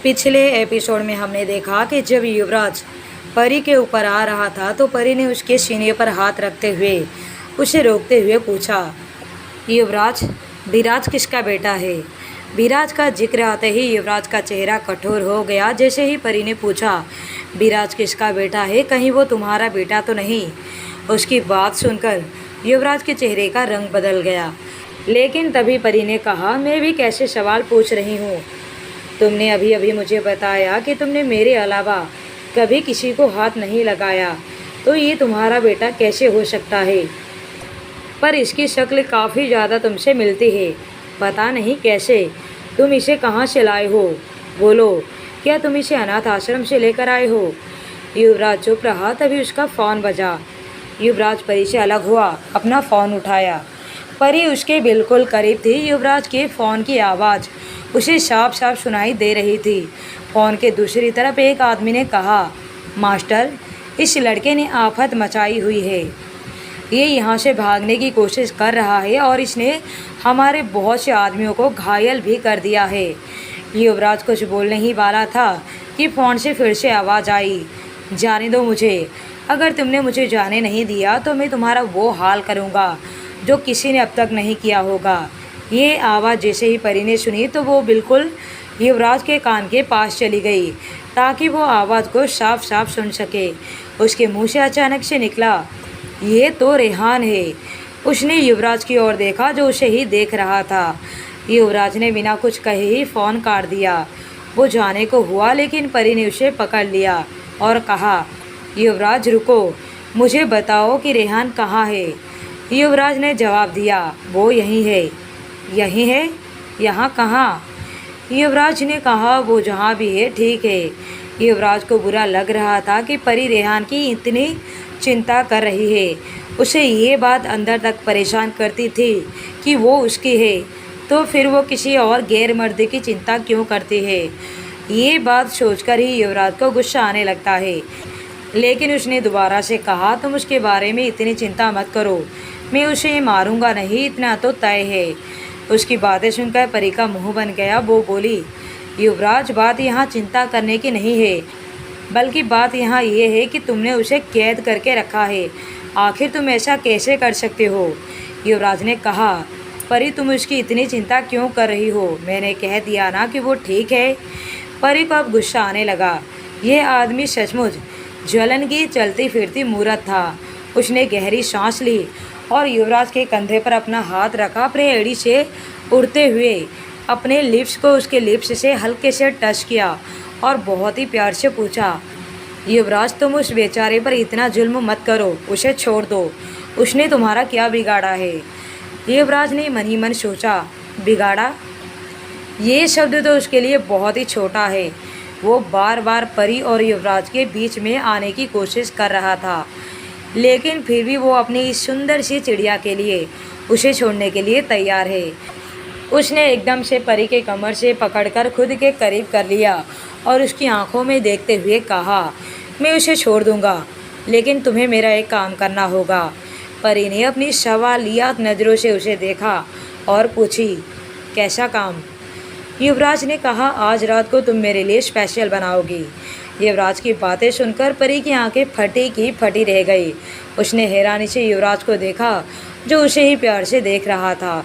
पिछले एपिसोड में हमने देखा कि जब युवराज परी के ऊपर आ रहा था तो परी ने उसके सीने पर हाथ रखते हुए उसे रोकते हुए पूछा, युवराज, विराज किसका बेटा है? विराज का जिक्र आते ही युवराज का चेहरा कठोर हो गया। जैसे ही परी ने पूछा, विराज किसका बेटा है, कहीं वो तुम्हारा बेटा तो नहीं? उसकी बात सुनकर युवराज के चेहरे का रंग बदल गया। लेकिन तभी परी ने कहा, मैं भी कैसे सवाल पूछ रही हूँ? तुमने अभी अभी मुझे बताया कि तुमने मेरे अलावा कभी किसी को हाथ नहीं लगाया, तो ये तुम्हारा बेटा कैसे हो सकता है? पर इसकी शक्ल काफ़ी ज़्यादा तुमसे मिलती है, पता नहीं कैसे। तुम इसे कहाँ से लाए हो? बोलो, क्या तुम इसे अनाथ आश्रम से लेकर आए हो? युवराज चुप रहा। तभी उसका फ़ोन बजा। युवराज परी से अलग हुआ, अपना फ़ोन उठाया। परी उसके बिल्कुल करीब थी। युवराज के फ़ोन की आवाज़ उसे साफ साफ सुनाई दे रही थी। फ़ोन के दूसरी तरफ एक आदमी ने कहा, मास्टर, इस लड़के ने आफत मचाई हुई है। ये यहाँ से भागने की कोशिश कर रहा है और इसने हमारे बहुत से आदमियों को घायल भी कर दिया है। युवराज कुछ बोलने ही वाला था कि फ़ोन से फिर से आवाज़ आई, जाने दो मुझे। अगर तुमने मुझे जाने नहीं दिया तो मैं तुम्हारा वो हाल करूँगा जो किसी ने अब तक नहीं किया होगा। ये आवाज़ जैसे ही परी ने सुनी तो वो बिल्कुल युवराज के कान के पास चली गई ताकि वो आवाज़ को साफ साफ सुन सके। उसके मुंह से अचानक से निकला, ये तो रेहान है। उसने युवराज की ओर देखा जो उसे ही देख रहा था। युवराज ने बिना कुछ कहे ही फ़ोन काट दिया। वो जाने को हुआ लेकिन परी ने उसे पकड़ लिया और कहा, युवराज रुको, मुझे बताओ कि रेहान कहाँ है? युवराज ने जवाब दिया, वो यहीं है। यहीं है? यहाँ कहाँ? युवराज ने कहा, वो जहाँ भी है ठीक है। युवराज को बुरा लग रहा था कि परी रेहान की इतनी चिंता कर रही है। उसे ये बात अंदर तक परेशान करती थी कि वो उसकी है तो फिर वो किसी और गैर मर्द की चिंता क्यों करती है। ये बात सोचकर ही युवराज को गुस्सा आने लगता है। लेकिन उसने दोबारा से कहा, तुम उसके बारे में इतनी चिंता मत करो, मैं उसे मारूंगा नहीं, इतना तो तय है। उसकी बातें सुनकर परी का मुंह बन गया। वो बोली, युवराज, बात यहाँ चिंता करने की नहीं है, बल्कि बात यहाँ ये है कि तुमने उसे कैद करके रखा है। आखिर तुम ऐसा कैसे कर सकते हो? युवराज ने कहा, परी, तुम उसकी इतनी चिंता क्यों कर रही हो? मैंने कह दिया ना कि वो ठीक है। परी को अब गुस्सा आने लगा। यह आदमी सचमुच ज्वलन की चलती फिरती मूरत था। उसने गहरी सांस ली और युवराज के कंधे पर अपना हाथ रखा। अपने एड़ी से उड़ते हुए अपने लिप्स को उसके लिप्स से हल्के से टच किया और बहुत ही प्यार से पूछा, युवराज, तुम उस बेचारे पर इतना जुल्म मत करो, उसे छोड़ दो। उसने तुम्हारा क्या बिगाड़ा है? युवराज ने मन ही मन सोचा, बिगाड़ा? ये शब्द तो उसके लिए बहुत ही छोटा है। वो बार बार परी और युवराज के बीच में आने की कोशिश कर रहा था, लेकिन फिर भी वो अपनी इस सुंदर सी चिड़िया के लिए उसे छोड़ने के लिए तैयार है। उसने एकदम से परी के कमर से पकड़कर खुद के करीब कर लिया और उसकी आंखों में देखते हुए कहा, मैं उसे छोड़ दूंगा, लेकिन तुम्हें मेरा एक काम करना होगा। परी ने अपनी सवालियात नज़रों से उसे देखा और पूछी, कैसा काम? युवराज ने कहा, आज रात को तुम मेरे लिए स्पेशल बनाओगी। युवराज की बातें सुनकर परी की आंखें फटी की फटी रह गई। उसने हैरानी से युवराज को देखा जो उसे ही प्यार से देख रहा था।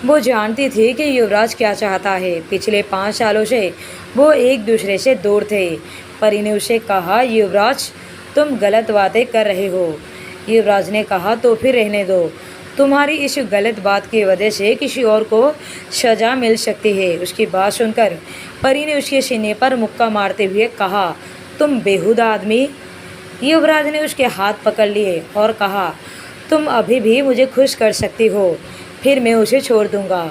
वो जानती थी कि युवराज क्या चाहता है। पिछले 5 सालों से वो एक दूसरे से दूर थे। परी ने उसे कहा, युवराज, तुम गलत बातें कर रहे हो। युवराज ने कहा, तो फिर रहने दो। तुम्हारी इस गलत बात की वजह से किसी और को सज़ा मिल सकती है। उसकी बात सुनकर परी ने उसके सीने पर मुक्का मारते हुए कहा, तुम बेहुदा आदमी। युवराज ने उसके हाथ पकड़ लिए और कहा, तुम अभी भी मुझे खुश कर सकती हो, फिर मैं उसे छोड़ दूंगा।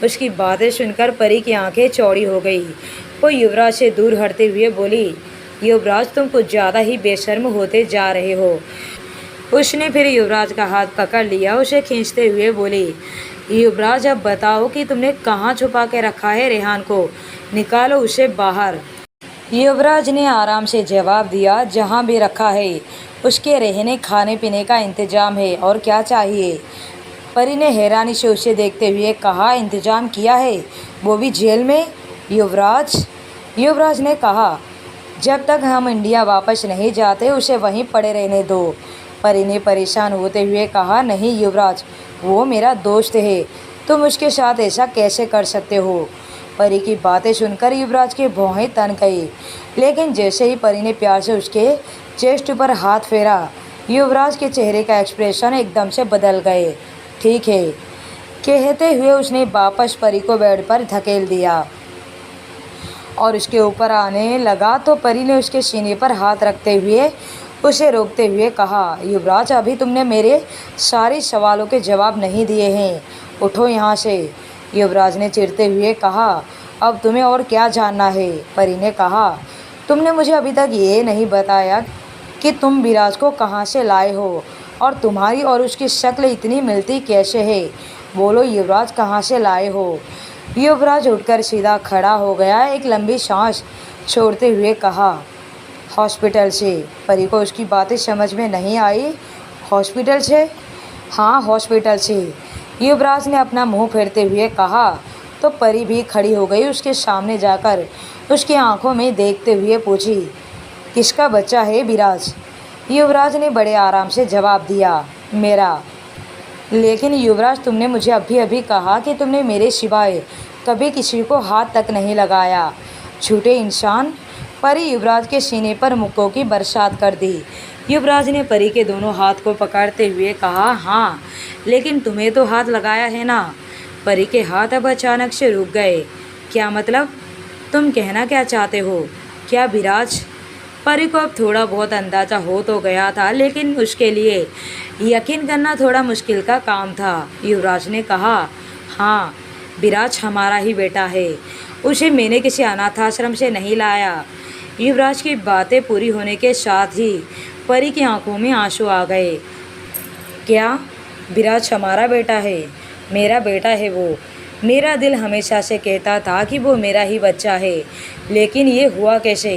उसकी बातें सुनकर परी की आंखें चौड़ी हो गई। वो युवराज से दूर हटते हुए बोली, युवराज, तुम कुछ ज़्यादा ही बेशर्म होते जा रहे हो। उसने फिर युवराज का हाथ पकड़ लिया। उसे खींचते हुए बोली, युवराज, अब बताओ कि तुमने कहाँ छुपा के रखा है रेहान को? निकालो उसे बाहर। युवराज ने आराम से जवाब दिया, जहाँ भी रखा है उसके रहने खाने पीने का इंतजाम है, और क्या चाहिए? परी ने हैरानी से उसे देखते हुए कहा, इंतजाम किया है, वो भी जेल में? युवराज, युवराज ने कहा, जब तक हम इंडिया वापस नहीं जाते उसे वहीं पड़े रहने दो। परी ने परेशान होते हुए कहा, नहीं युवराज, वो मेरा दोस्त है, तुम उसके साथ ऐसा कैसे कर सकते हो। परी की बातें सुनकर युवराज के भौहें तन गई, लेकिन जैसे ही परी ने प्यार से उसके चेस्ट पर हाथ फेरा, युवराज के चेहरे का एक्सप्रेशन एकदम से बदल गए। ठीक है, कहते हुए उसने वापस परी को बेड पर धकेल दिया और उसके ऊपर आने लगा तो परी ने उसके सीने पर हाथ रखते हुए उसे रोकते हुए कहा, युवराज, अभी तुमने मेरे सारे सवालों के जवाब नहीं दिए हैं, उठो यहाँ से। युवराज ने चिढ़ते हुए कहा, अब तुम्हें और क्या जानना है। परी ने कहा, तुमने मुझे अभी तक ये नहीं बताया कि तुम विराज को कहाँ से लाए हो और तुम्हारी और उसकी शक्ल इतनी मिलती कैसे है। बोलो युवराज, कहाँ से लाए हो। युवराज उठकर सीधा खड़ा हो गया, एक लंबी सांस छोड़ते हुए कहा, हॉस्पिटल से। परी को उसकी बातें समझ में नहीं आई। हॉस्पिटल से? हाँ, हॉस्पिटल से, युवराज ने अपना मुंह फेरते हुए कहा। तो परी भी खड़ी हो गई, उसके सामने जाकर उसकी आंखों में देखते हुए पूछी, किसका बच्चा है विराज। युवराज ने बड़े आराम से जवाब दिया, मेरा। लेकिन युवराज, तुमने मुझे अभी अभी कहा कि तुमने मेरे सिवाय कभी किसी को हाथ तक नहीं लगाया। झूठे इंसान। परी युवराज के सीने पर मुक्कों की बरसात कर दी। युवराज ने परी के दोनों हाथ को पकड़ते हुए कहा, हाँ, लेकिन तुम्हें तो हाथ लगाया है ना। परी के हाथ अब अचानक से रुक गए। क्या मतलब? तुम कहना क्या चाहते हो? क्या विराज? परी को अब थोड़ा बहुत अंदाज़ा हो तो गया था, लेकिन उसके लिए यकीन करना थोड़ा मुश्किल का काम था। युवराज ने कहा, हाँ, विराज हमारा ही बेटा है, उसे मैंने किसी अनाथ आश्रम से नहीं लाया। युवराज की बातें पूरी होने के साथ ही परी की आंखों में आंसू आ गए। क्या? विराज हमारा बेटा है? मेरा बेटा है वो। मेरा दिल हमेशा से कहता था कि वो मेरा ही बच्चा है, लेकिन ये हुआ कैसे?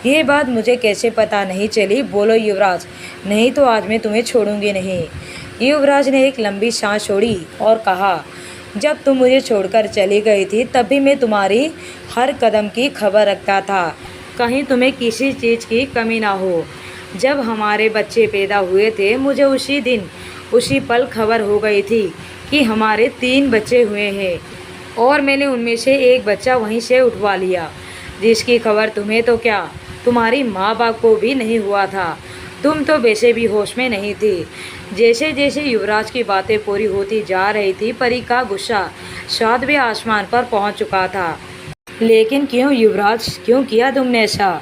ये बात मुझे कैसे पता नहीं चली? बोलो युवराज, नहीं तो आज मैं तुम्हें छोड़ूंगी नहीं। युवराज ने एक लंबी सांस छोड़ी और कहा, जब तुम मुझे छोड़कर चली गई थी तब भी मैं तुम्हारी हर कदम की खबर रखता था, कहीं तुम्हें किसी चीज़ की कमी ना हो। जब हमारे बच्चे पैदा हुए थे, मुझे उसी दिन उसी पल खबर हो गई थी कि हमारे 3 बच्चे हुए हैं और मैंने उनमें से एक बच्चा वहीं से उठवा लिया, जिसकी खबर तुम्हें तो क्या, तुम्हारी माँ बाप को भी नहीं हुआ था। तुम तो वैसे भी होश में नहीं थी। जैसे जैसे युवराज की बातें पूरी होती जा रही थी, परी का गुस्सा 7वें आसमान पर पहुंच चुका था। लेकिन क्यों युवराज, क्यों किया तुमने ऐसा?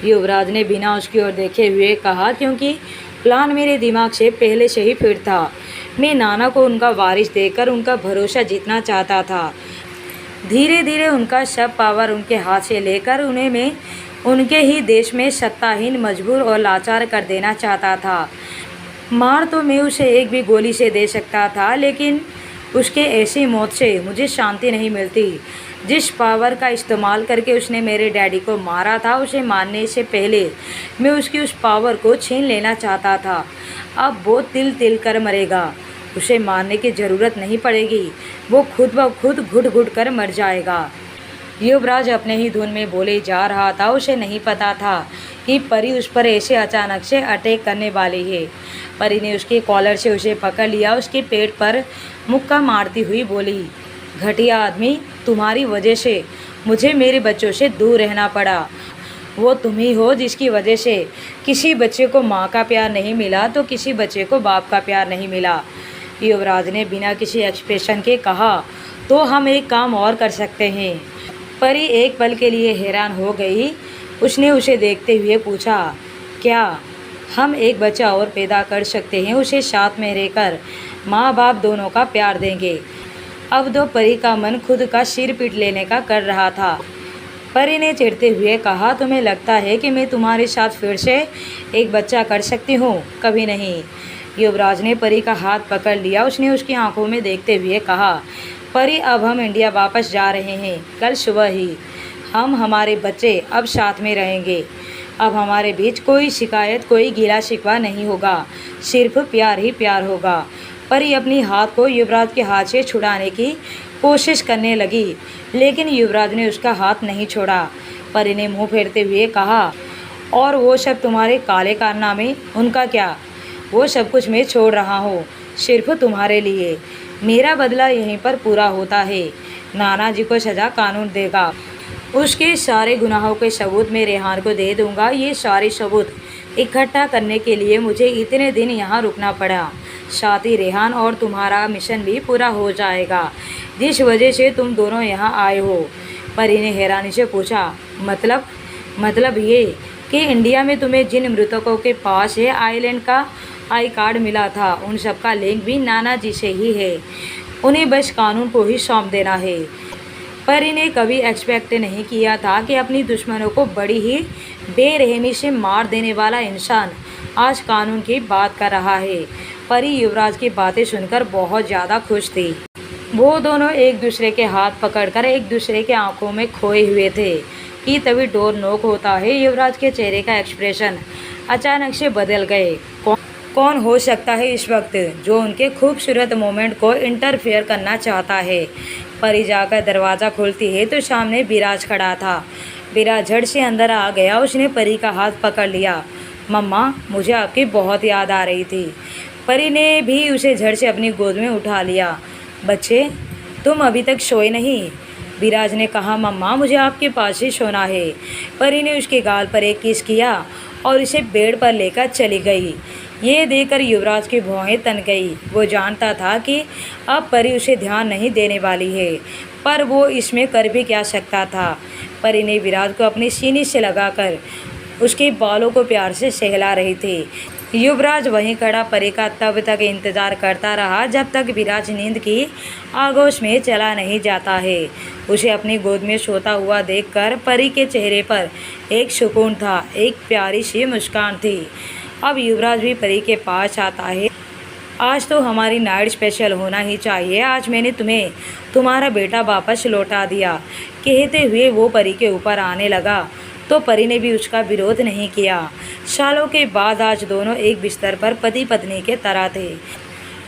युवराज ने बिना उसकी ओर देखे हुए कहा, क्योंकि प्लान मेरे दिमाग से पहले से ही फिट था। मैं नाना को उनका वारिस देकर उनका भरोसा जीतना चाहता था। धीरे धीरे उनका सब पावर उनके हाथ से लेकर उन्हें मैं उनके ही देश में सत्ताहीन, मजबूर और लाचार कर देना चाहता था। मार तो मैं उसे एक भी गोली से दे सकता था, लेकिन उसके ऐसी मौत से मुझे शांति नहीं मिलती। जिस पावर का इस्तेमाल करके उसने मेरे डैडी को मारा था, उसे मारने से पहले मैं उसकी उस पावर को छीन लेना चाहता था। अब वो तिल तिल कर मरेगा, उसे मारने की ज़रूरत नहीं पड़ेगी, वो खुद ब खुद घुट घुट कर मर जाएगा। युवराज अपने ही धुन में बोले जा रहा था। उसे नहीं पता था कि परी उस पर ऐसे अचानक से अटैक करने वाली है। परी ने उसके कॉलर से उसे पकड़ लिया, उसके पेट पर मुक्का मारती हुई बोली, घटिया आदमी, तुम्हारी वजह से मुझे मेरे बच्चों से दूर रहना पड़ा। वो तुम ही हो जिसकी वजह से किसी बच्चे को माँ का प्यार नहीं मिला तो किसी बच्चे को बाप का प्यार नहीं मिला। युवराज ने बिना किसी एक्सप्रेशन के कहा, तो हम एक काम और कर सकते हैं। परी एक पल के लिए हैरान हो गई। उसने उसे देखते हुए पूछा, क्या हम एक बच्चा और पैदा कर सकते हैं? उसे साथ में रहकर माँ बाप दोनों का प्यार देंगे। अब तो परी का मन खुद का सिर पीट लेने का कर रहा था। परी ने चिढ़ते हुए कहा, तुम्हें लगता है कि मैं तुम्हारे साथ फिर से एक बच्चा कर सकती हूँ? कभी नहीं। युवराज ने परी का हाथ पकड़ लिया। उसने उसकी आंखों में देखते हुए कहा, परी, अब हम इंडिया वापस जा रहे हैं, कल सुबह ही। हम हमारे बच्चे अब साथ में रहेंगे। अब हमारे बीच कोई शिकायत, कोई गिला शिकवा नहीं होगा, सिर्फ प्यार ही प्यार होगा। परी अपनी हाथ को युवराज के हाथ से छुड़ाने की कोशिश करने लगी, लेकिन युवराज ने उसका हाथ नहीं छोड़ा। परी ने मुंह फेरते हुए कहा, और वो सब तुम्हारे काले कारनामे, उनका क्या? वो सब कुछ मैं छोड़ रहा हूँ, सिर्फ तुम्हारे लिए। मेरा बदला यहीं पर पूरा होता है। नाना जी को सज़ा कानून देगा। उसके सारे गुनाहों के सबूत मैं रेहान को दे दूंगा। ये सारे सबूत इकट्ठा करने के लिए मुझे इतने दिन यहाँ रुकना पड़ा। साथ ही रेहान और तुम्हारा मिशन भी पूरा हो जाएगा, जिस वजह से तुम दोनों यहाँ आए हो। परी ने हैरानी से पूछा, मतलब ये कि इंडिया में तुम्हें जिन मृतकों के पास है आइलैंड का आई कार्ड मिला था, उन सब का लिंक भी नाना जी से ही है। उन्हें बस कानून को ही सौंप देना है। परी ने कभी एक्सपेक्ट नहीं किया था कि अपनी दुश्मनों को बड़ी ही बेरहमी से मार देने वाला इंसान आज कानून की बात कर रहा है। परी युवराज की बातें सुनकर बहुत ज़्यादा खुश थी। वो दोनों एक दूसरे के हाथ पकड़कर एक दूसरे के आंखों में खोए हुए थे कि तभी डोर नॉक होता है। युवराज के चेहरे का एक्सप्रेशन अचानक से बदल गए। कौन हो सकता है इस वक्त जो उनके खूबसूरत मोमेंट को इंटरफेयर करना चाहता है? परी जाकर दरवाज़ा खोलती है तो सामने विराज खड़ा था। विराज झट से अंदर आ गया। उसने परी का हाथ पकड़ लिया। मम्मा, मुझे आपकी बहुत याद आ रही थी। परी ने भी उसे झट से अपनी गोद में उठा लिया। बच्चे, तुम अभी तक सोए नहीं? विराज ने कहा। मम्मा, मुझे आपके पास ही सोना है। परी ने उसके गाल पर एक किस किया और उसे बेड पर लेकर चली गई। ये देखकर युवराज की भौहें तन गई। वो जानता था कि अब परी उसे ध्यान नहीं देने वाली है, पर वो इसमें कर भी क्या सकता था। परी ने विराज को अपनी सीने से लगाकर उसके बालों को प्यार से सहला रही थी। युवराज वहीं खड़ा परी का तब तक इंतज़ार करता रहा जब तक विराज नींद की आगोश में चला नहीं जाता है। उसे अपनी गोद में सोता हुआ देखकर परी के चेहरे पर एक सुकून था, एक प्यारी सी मुस्कान थी। अब युवराज भी परी के पास आता है। आज तो हमारी नाइट स्पेशल होना ही चाहिए। आज मैंने तुम्हें तुम्हारा बेटा वापस लौटा दिया। कहते हुए वो परी के ऊपर आने लगा तो परी ने भी उसका विरोध नहीं किया। सालों के बाद आज दोनों एक बिस्तर पर पति पत्नी के तरह थे।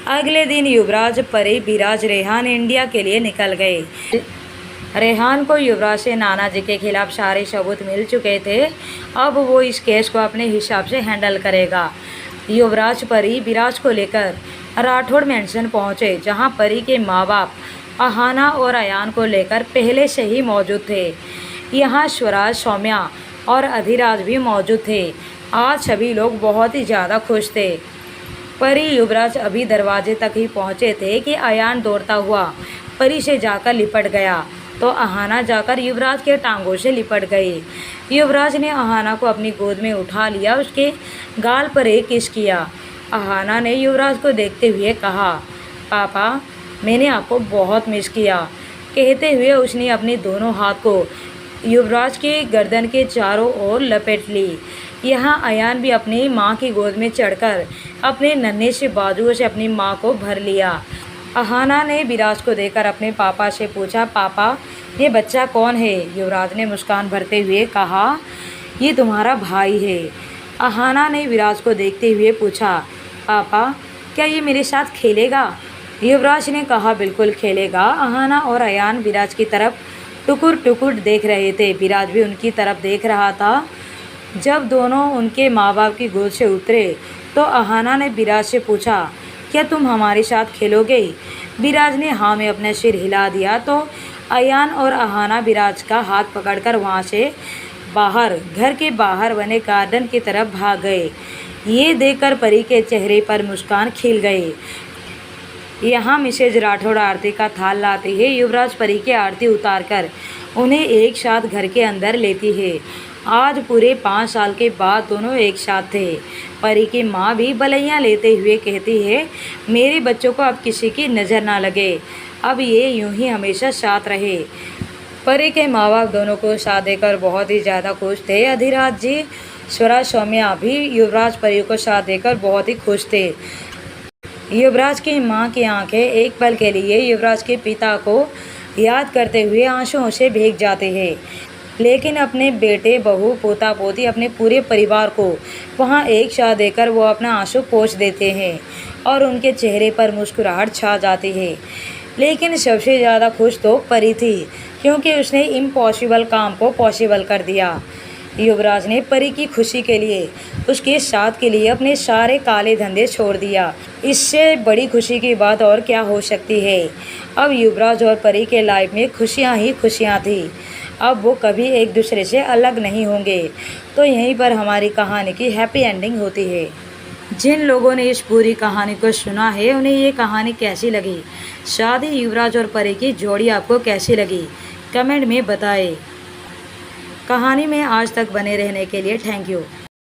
अगले दिन युवराज, परी, विराज, रेहान इंडिया के लिए निकल गए। रेहान को युवराज से नाना जी के खिलाफ सारे सबूत मिल चुके थे। अब वो इस केस को अपने हिसाब से हैंडल करेगा। युवराज, परी, विराज को लेकर राठौड़ मैंशन पहुंचे, जहां परी के माँ बाप अहाना और अयान को लेकर पहले से ही मौजूद थे। यहाँ स्वराज, सौम्या और अधिराज भी मौजूद थे। आज सभी लोग बहुत ही ज़्यादा खुश थे। परी, युवराज अभी दरवाजे तक ही पहुँचे थे कि अयान दौड़ता हुआ परी से जाकर लिपट गया तो अहाना जाकर युवराज के टांगों से लिपट गई। युवराज ने अहाना को अपनी गोद में उठा लिया, उसके गाल पर एक किस किया। अहाना ने युवराज को देखते हुए कहा, पापा, मैंने आपको बहुत मिस किया। कहते हुए उसने अपने दोनों हाथ को युवराज के गर्दन के चारों ओर लपेट ली। यहाँ अयान भी अपनी माँ की गोद में चढ़कर अपने नन्हे से बाजुओं से अपनी माँ को भर लिया। अहाना ने विराज को देखकर अपने पापा से पूछा, पापा, ये बच्चा कौन है? युवराज ने मुस्कान भरते हुए कहा, ये तुम्हारा भाई है। अहाना ने विराज को देखते हुए पूछा, पापा, क्या ये मेरे साथ खेलेगा? युवराज ने कहा, बिल्कुल खेलेगा। अहाना और अयान विराज की तरफ टुकुर टुकुर देख रहे थे। विराज भी उनकी तरफ देख रहा था। जब दोनों उनके माँ बाप की गोद से उतरे तो अहाना ने विराज से पूछा, क्या तुम हमारे साथ खेलोगे? विराज ने हाँ में अपना सिर हिला दिया तो अयान और अहाना विराज का हाथ पकड़कर वहाँ से बाहर, घर के बाहर बने गार्डन की तरफ भाग गए। ये देखकर परी के चेहरे पर मुस्कान खिल गई। यहाँ मिसेज राठौड़ आरती का थाल लाती है। युवराज परी की आरती उतारकर उन्हें एक साथ घर के अंदर लेती है। आज पूरे 5 साल के बाद दोनों एक साथ थे। परी की माँ भी बलैया लेते हुए कहती है, मेरे बच्चों को अब किसी की नज़र ना लगे, अब ये यूं ही हमेशा साथ रहे। परी के माँ बाप दोनों को साथ देकर बहुत ही ज़्यादा खुश थे। अधिराज जी, स्वराज, सौम्या भी युवराज परी को साथ देकर बहुत ही खुश थे। युवराज की माँ की आंखें एक पल के लिए युवराज के पिता को याद करते हुए आंसुओं से भीग जाते हैं, लेकिन अपने बेटे, बहू, पोता पोती, अपने पूरे परिवार को वहाँ एक साथ देकर वो अपना आंसू पोंछ देते हैं और उनके चेहरे पर मुस्कुराहट छा जाती है। लेकिन सबसे ज़्यादा खुश तो परी थी, क्योंकि उसने इम्पॉसिबल काम को पॉसिबल कर दिया। युवराज ने परी की खुशी के लिए, उसके साथ के लिए अपने सारे काले धंधे छोड़ दिया। इससे बड़ी खुशी की बात और क्या हो सकती है। अब युवराज और परी के लाइफ में खुशियाँ ही खुशियाँ थी। अब वो कभी एक दूसरे से अलग नहीं होंगे। तो यहीं पर हमारी कहानी की हैप्पी एंडिंग होती है। जिन लोगों ने इस पूरी कहानी को सुना है उन्हें ये कहानी कैसी लगी, साथ ही युवराज और परी की जोड़ी आपको कैसी लगी, कमेंट में बताएं। कहानी में आज तक बने रहने के लिए थैंक यू।